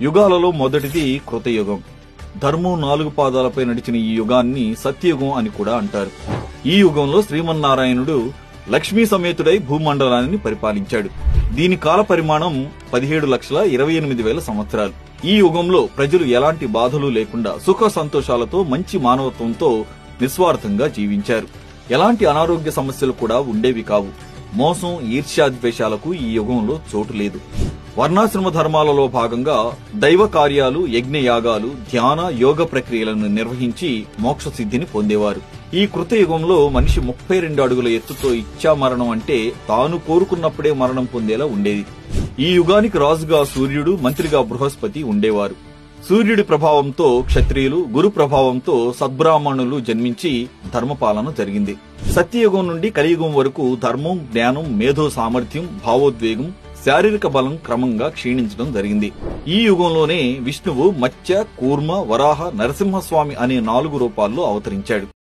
యుగాలలో మొదటిది కృతయుగం. ధర్మం 4 పాదాలపై నడిచిన ఈ యుగాన్ని సత్యయుగం అని కూడా అంటారు. ఈ యుగంలో శ్రీమన్నారాయణుడు లక్ష్మీ సమేతుడై భూమండలాన్ని పరిపాలించాడు. దీని కాల పరిమాణం 17,28,000 సంవత్సరాలు. ఈ యుగంలో ప్రజలు ఎలాంటి బాధలు లేకుండా సుఖ సంతోషాలతో మంచి మానవత్వంతో నిస్వార్థంగా జీవించారు. ఎలాంటి అనారోగ్య సమస్యలు కూడా ఉండేవి కావు. మోసం, ఈర్ష్యాద్వేషాలకు ఈ యుగంలో చోటు లేదు. వర్ణాశ్రమ ధర్మాలలో భాగంగా దైవ కార్యాలు, యజ్ఞయాగాలు, ధ్యాన, యోగ ప్రక్రియలను నిర్వహించి మోక్ష సిద్ధిని పొందేవారు. ఈ కృతయుగంలో మనిషి 32 అడుగుల ఎత్తుతో ఇచ్ఛామరణం అంటే తాను కోరుకున్నప్పుడే మరణం పొందేలా ఉండేది. ఈ యుగానికి రాజుగా సూర్యుడు, మంత్రిగా బృహస్పతి ఉండేవారు. సూర్యుడి ప్రభావంతో క్షత్రియులు, గురు ప్రభావంతో సద్బ్రాహ్మణులు జన్మించి ధర్మపాలన జరిగింది. సత్యయుగం నుండి కలియుగం వరకు ధర్మం, జ్ఞానం, మేధో సామర్థ్యం, భావోద్వేగం, శారీరక బలం క్రమంగా క్షీణించడం జరిగింది. ఈ యుగంలోనే విష్ణువు మత్స్య, కూర్మ, వరాహ, నరసింహస్వామి అనే 4 రూపాల్లో అవతరించాడు.